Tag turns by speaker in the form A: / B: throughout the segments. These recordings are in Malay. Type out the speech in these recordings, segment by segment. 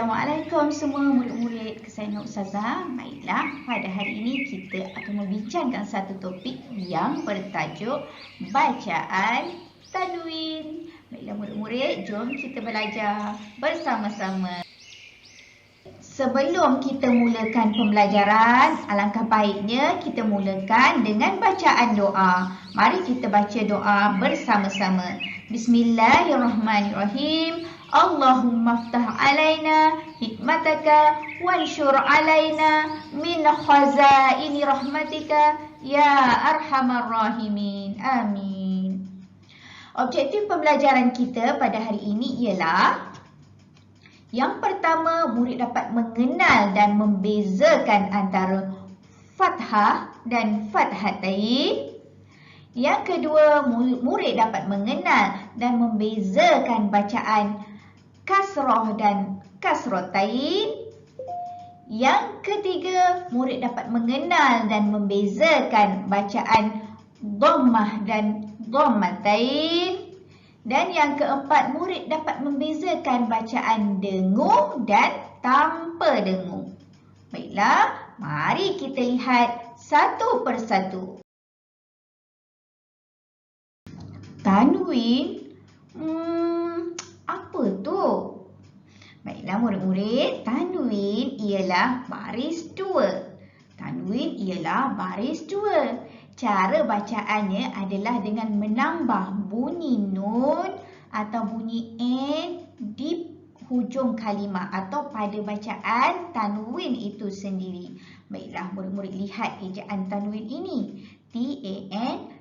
A: Assalamualaikum semua murid-murid kesayangan Ustazah. Baiklah, pada hari ini kita akan membincangkan satu topik yang bertajuk bacaan tanwin. Baiklah murid-murid, jom kita belajar bersama-sama. Sebelum kita mulakan pembelajaran, alangkah baiknya kita mulakan dengan bacaan doa. Mari kita baca doa bersama-sama. Bismillahirrahmanirrahim. Allahumma aftah alaina hikmataka wanshur alaina min khazaini rahmatika ya arhamar rahimin. Amin. Objektif pembelajaran kita pada hari ini ialah yang pertama, murid dapat mengenal dan membezakan antara fathah dan fathatain. Yang kedua, murid dapat mengenal dan membezakan bacaan kasrah dan kasratain. Yang ketiga, murid dapat mengenal dan membezakan bacaan dhammah dan dhammatain. Dan yang keempat, murid dapat membezakan bacaan dengung dan tanpa dengung. Baiklah, mari kita lihat satu persatu. Tanwin, apa tu? Baiklah murid-murid, tanwin ialah baris dua. Tanwin ialah baris dua. Cara bacaannya adalah dengan menambah bunyi nun atau bunyi n di hujung kalimah atau pada bacaan tanwin itu sendiri. Baiklah murid-murid, lihat ejaan tanwin ini. T-A-N-W-I-N.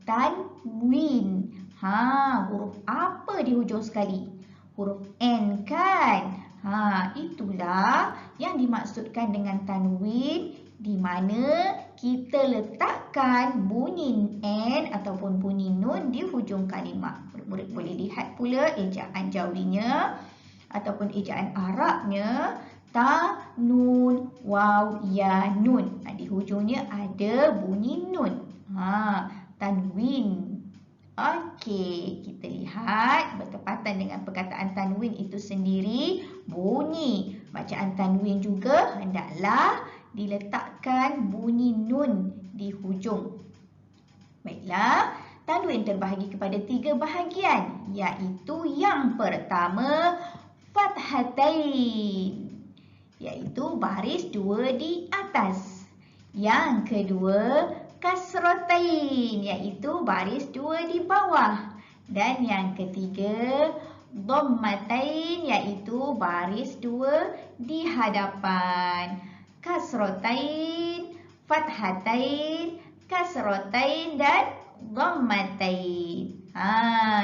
A: Tanwin. Huruf apa di hujung sekali? Huruf N kan? Itulah yang dimaksudkan dengan tanwin, di mana kita letakkan bunyi N ataupun bunyi Nun di hujung kalimah. Murid-murid boleh lihat pula ejaan jaulinya ataupun ejaan Arabnya. Ta, nun, waw, ya, nun. Di hujungnya ada bunyi Nun. Tanwin. Okey, kita lihat bertepatan dengan perkataan tanwin itu sendiri. Bunyi bacaan tanwin juga hendaklah diletakkan bunyi nun di hujung. Baiklah, tanwin terbahagi kepada 3 bahagian, iaitu yang pertama fathatain, iaitu baris 2 di atas. Yang kedua kasratain, iaitu baris 2 di bawah. Dan yang ketiga dhammatain, iaitu baris 2 di hadapan. Kasratain, fathatain, kasratain dan dhammatain.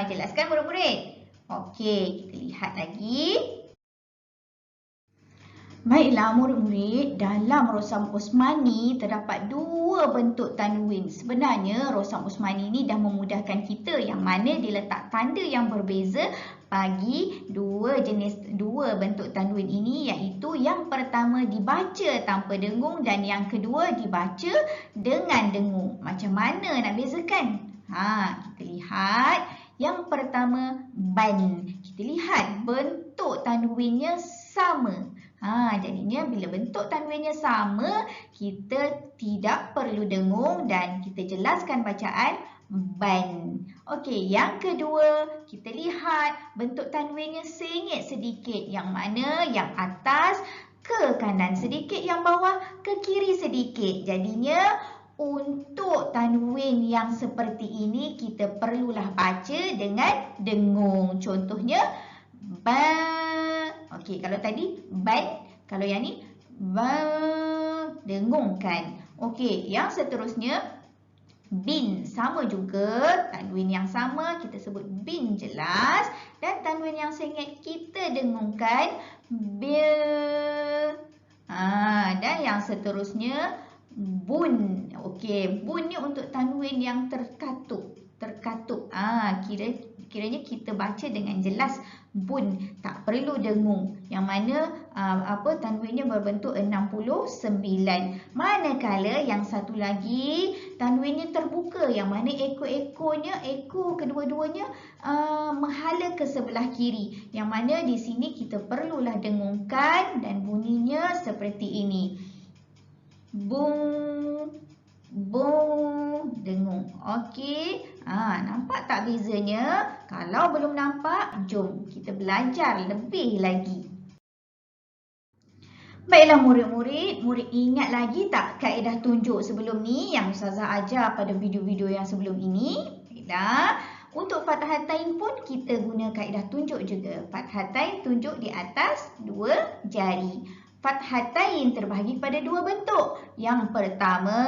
A: Jelaskan murid-murid? Okey, kita lihat lagi. Baiklah murid-murid, dalam Rosam Osmani terdapat 2 bentuk tanwin. Sebenarnya Rosam Osmani ini dah memudahkan kita, yang mana diletak tanda yang berbeza bagi 2 bentuk tanwin ini, iaitu yang pertama dibaca tanpa dengung dan yang kedua dibaca dengan dengung. Macam mana nak bezakan? Kita lihat. Yang pertama ban. Kita lihat bentuk tanwinnya sama. Jadinya bila bentuk tanwinnya sama, kita tidak perlu dengung dan kita jelaskan bacaan ban. Okey, yang kedua, kita lihat bentuk tanwinnya sengit sedikit. Yang mana yang atas ke kanan sedikit, yang bawah ke kiri sedikit. Jadinya untuk tanwin yang seperti ini, kita perlulah baca dengan dengung. Contohnya ba. Okey, kalau tadi ban, kalau yang ni ba, dengungkan. Okey, yang seterusnya bin, sama juga, tanwin yang sama kita sebut bin jelas, dan tanwin yang sengit kita dengungkan bil. Dan yang seterusnya bun. Okey, bun ni untuk tanwin yang terkatup. sekiranya kita baca dengan jelas bun, tak perlu dengung. Yang mana tanwinnya berbentuk 69. Manakala yang satu lagi tanwinnya terbuka, yang mana ekor kedua-duanya menghala ke sebelah kiri. Yang mana di sini kita perlulah dengungkan dan bunyinya seperti ini. Bung, bung, dengung. Okey. Nampak tak bezanya? Kalau belum nampak, jom kita belajar lebih lagi. Baiklah murid-murid, murid ingat lagi tak kaedah tunjuk sebelum ni yang Ustazah ajar pada video-video yang sebelum ini? Baiklah, untuk fathatain pun kita guna kaedah tunjuk juga. Fathatain tunjuk di atas dua jari. Fathatain terbahagi pada dua bentuk. Yang pertama,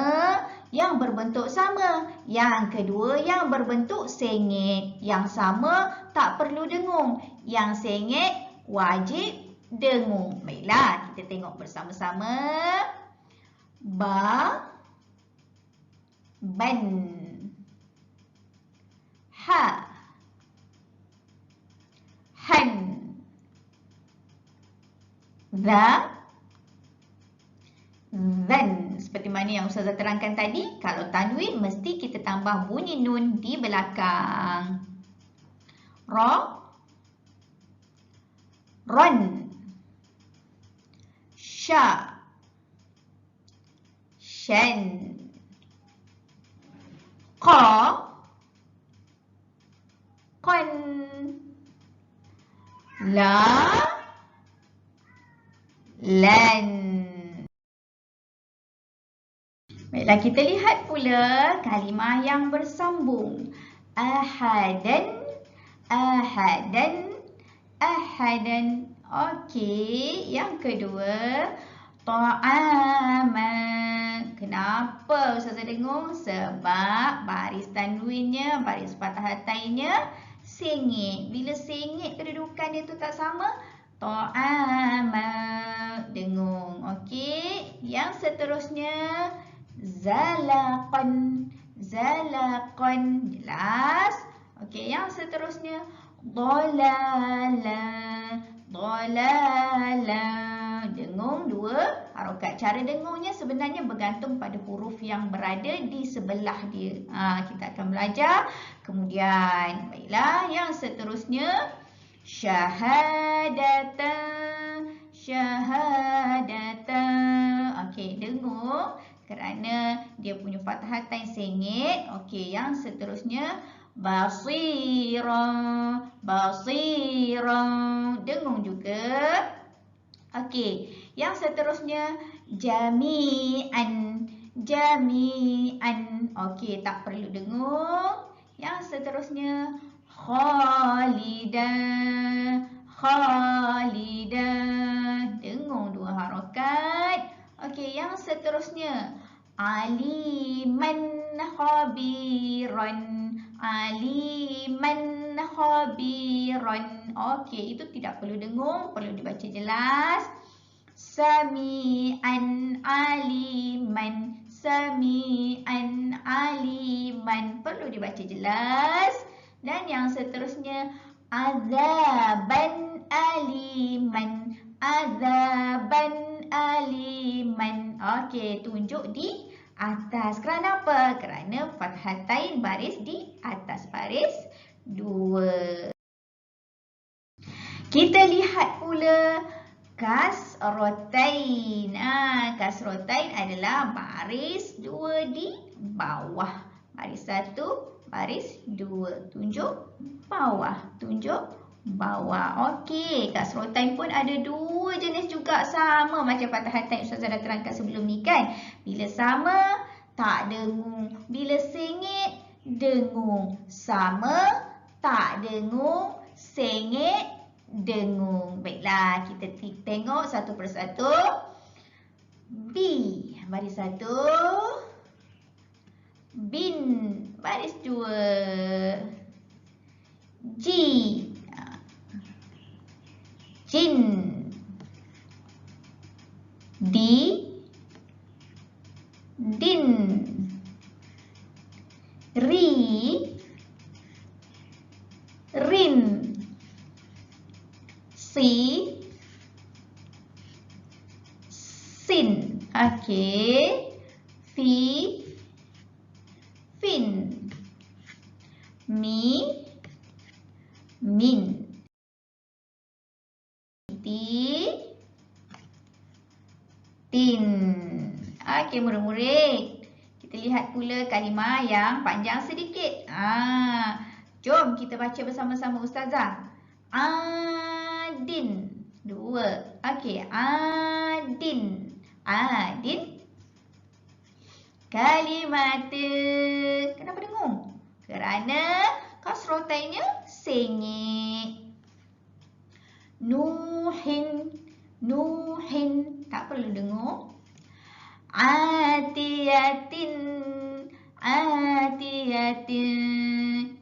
A: yang berbentuk sama. Yang kedua, yang berbentuk sengit. Yang sama, tak perlu dengung. Yang sengit, wajib dengung. Baiklah, kita tengok bersama-sama. Ba, ban, ha, han, za, zan. Seperti mana yang Ustazah terangkan tadi, kalau tanwin mesti kita tambah bunyi nun di belakang. Ra, ron, sya, shan, qa, qan, la, lan. Baiklah, kita lihat pula kalimah yang bersambung. Ahadan, ahadan, ahadan. Okey, yang kedua, ta'ama. Kenapa Ustazah dengung? Sebab baris tanwinnya, baris fathahatainnya sengit. Bila sengit kedudukan dia tu tak sama, ta'ama, dengung. Okey, yang seterusnya, zalaqan, zalaqan. Jelas? Okey, yang seterusnya, dalala, dalala. Dengung dua harokat. Cara dengungnya sebenarnya bergantung pada huruf yang berada di sebelah dia. Kita akan belajar kemudian. Baiklah, yang seterusnya, syahadata, syahadata. Okey, dengung kerana dia punya fathatain sengit. Okey, yang seterusnya, basira, basira. Dengung juga. Okey, yang seterusnya, jami'an, jami'an. Okey, tak perlu dengung. Yang seterusnya, khalidah, khalidah. Dengung dua harokat. Okey, yang seterusnya, aliman khabiran, aliman khabiran. Okey, itu tidak perlu dengung, perlu dibaca jelas. Sami'an aliman, sami'an aliman. Perlu dibaca jelas. Dan yang seterusnya, azaban aliman, azaban aliman. Okey, tunjuk di atas. Kerana apa? Kerana fathatain baris di atas baris dua. Kita lihat pula kasrotain. Kasrotain adalah baris dua di bawah. Baris satu, baris dua. Tunjuk bawah, tunjuk bawah. Okey, kasrotain pun ada dua jenis juga, sama macam fathatain Ustazah dah terangkan sebelum ni kan. Bila sama, tak dengung. Bila sengit, dengung. Sama, tak dengung. Sengit, dengung. Baiklah, kita tengok satu persatu. B, baris satu. Bin, baris dua. G, jin. D, din. Ri, Si, sin. Okey. Fi, fin. Mi, min. Ti, tin. Okey, murid-murid. Kita lihat pula kalimah yang panjang sedikit. Jom kita baca bersama-sama Ustazah. Adin. 2. Okey, adin. Adin. Kalimat. Kenapa dengung? Kerana kasrotainya sengit. Nuhin. Nuhin. Tak perlu dengung. Atiyatin. Atiyatin.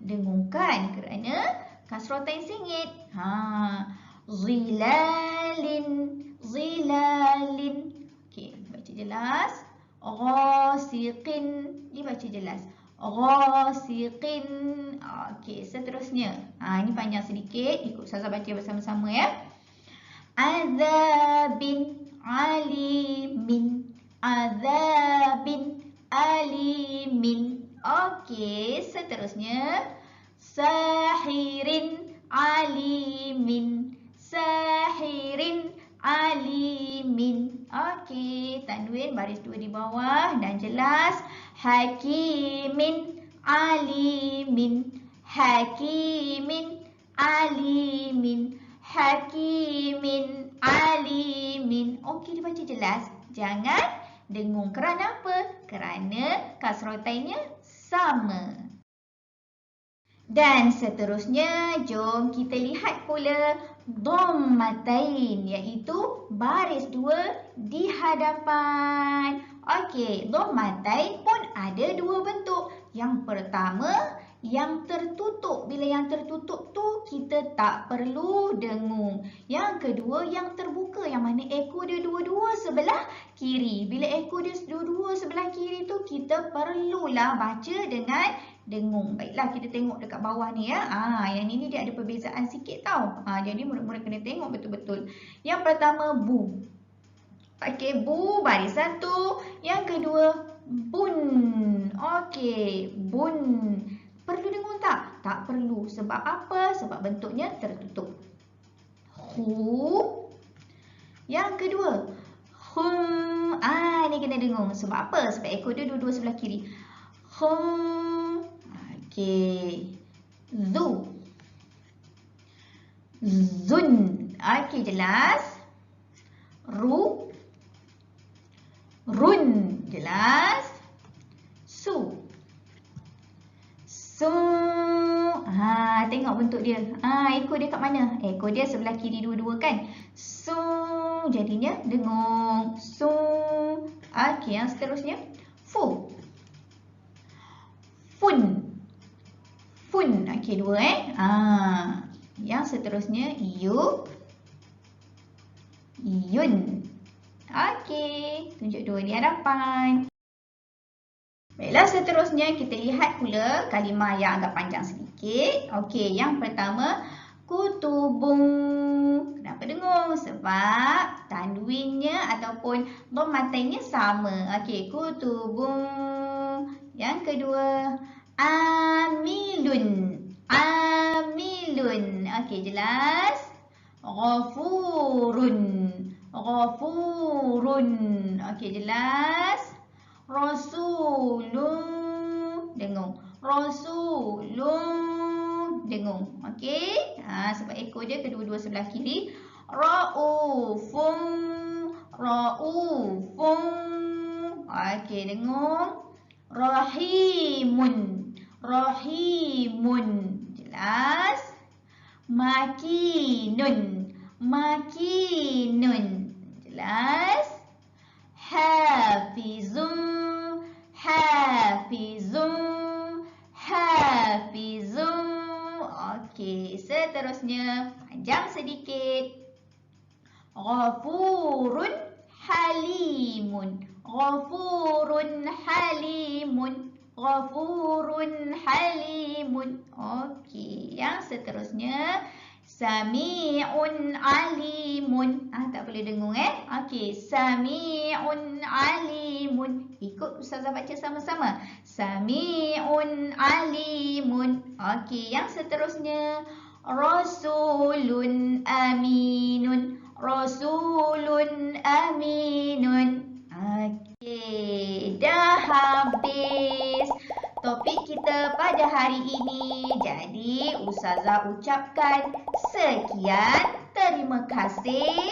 A: Dengungkan kerana kasrotain sengit. Zilalin. Zilalin. Okey, baca jelas. Ghasiqin. Dibaca jelas. Ghasiqin. Okey, seterusnya. Ini panjang sedikit. Ikut Ustazah baca bersama-sama ya. Azabin. Alimin. Azabin. Alimin. Okey, seterusnya. Sahirin. Alimin. Sahirin. Alimin. Okey, tanwin baris 2 di bawah dan jelas. Hakimin. Alimin. Hakimin. Alimin. Hakimin. Alimin. Okey, dibaca jelas. Jangan dengung. Kerana apa? Kerana kasrotainnya sama. Dan seterusnya, jom kita lihat pula dhammatain, iaitu baris 2 di hadapan. Okey, dhammatain pun ada 2 bentuk. Yang pertama, yang tertutup. Bila yang tertutup tu kita tak perlu dengung. Yang kedua, yang terbuka, yang mana ekor dia dua-dua sebelah kiri. Bila ekor dia dua-dua sebelah kiri tu kita perlulah baca dengan dengung. Baiklah, kita tengok dekat bawah ni ya. Yang ni dia ada perbezaan sikit tau. Jadi murid-murid kena tengok betul-betul. Yang pertama bu. Okey, bu baris 1. Yang kedua bun. Okey, bun. Perlu dengung tak? Tak perlu. Sebab apa? Sebab bentuknya tertutup. Hu. Yang kedua hum. Ni kena dengung. Sebab apa? Sebab ekor dia dua-dua sebelah kiri. Hum. Okey. Zu. Zun. Okey, jelas. Ru. Run. Jelas. Su. Su. Tengok bentuk dia. Ekor dia kat mana? Ekor dia sebelah kiri dua-dua kan? Su. Jadinya dengung. Su. Okey, yang seterusnya. Fu. Fun. Fun. Okey, 2 Yang seterusnya yu. Yun. Okey, tunjuk 2 di hadapan. Baiklah, seterusnya kita lihat pula kalimah yang agak panjang sedikit. Okey, yang pertama kutubun. Kenapa dengung? Sebab tanwinnya ataupun dhammatannya sama. Okey, kutubun. Yang kedua amilun. Amilun. Okey, jelas. Ghafurun. Ghafurun. Okey, jelas. Rasulun. Dengung. Rasulun. Dengung. Okey. Sebab ekor dia kedua-dua sebelah kiri. Raufun. Raufun. Okey, dengung. Rahimun. Rahimun. Jelas. Makinun. Makinun. Jelas. Hafizun. Hafizun. Hafizun. Okey, seterusnya panjang sedikit. Ghafurun halimun. Ghafurun halimun. Ghafurun halimun. Okey, yang seterusnya Sami'un alimun. Tak boleh dengung Okey, Sami'un alimun. Ikut Ustazah baca sama-sama. Sami'un alimun. Okey, yang seterusnya Rasulun aminun. Rasulun aminun. Okey, dah habis topik kita pada hari ini. Jadi, Ustazah ucapkan sekian. Terima kasih.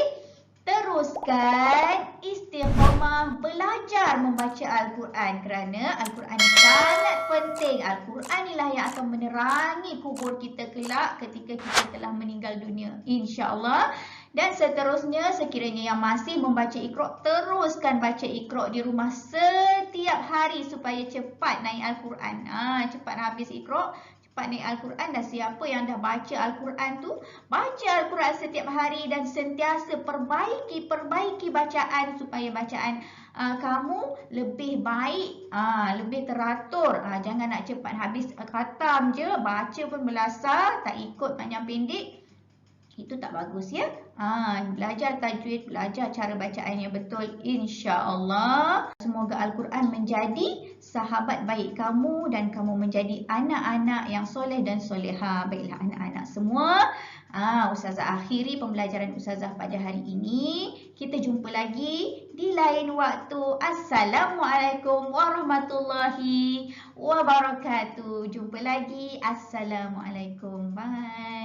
A: Teruskan istiqamah belajar membaca Al-Quran kerana Al-Quran sangat penting. Al-Quran inilah yang akan menerangi kubur kita kelak ketika kita telah meninggal dunia. InsyaAllah. Dan seterusnya, sekiranya yang masih membaca Iqra', teruskan baca Iqra' di rumah setiap hari supaya cepat naik Al-Quran. Cepat habis Iqra', cepat naik Al-Quran. Dan siapa yang dah baca Al-Quran tu, baca Al-Quran setiap hari dan sentiasa perbaiki bacaan supaya bacaan kamu lebih baik, lebih teratur. Jangan nak cepat habis khatam je, baca pun belasah, tak ikut panjang pendek. Itu tak bagus ya. Belajar tajwid, belajar cara bacaan yang betul, insya-Allah. Semoga Al-Quran menjadi sahabat baik kamu dan kamu menjadi anak-anak yang soleh dan soleha. Baiklah anak-anak semua. Ustazah akhiri pembelajaran Ustazah pada hari ini. Kita jumpa lagi di lain waktu. Assalamualaikum warahmatullahi wabarakatuh. Jumpa lagi. Assalamualaikum. Bye.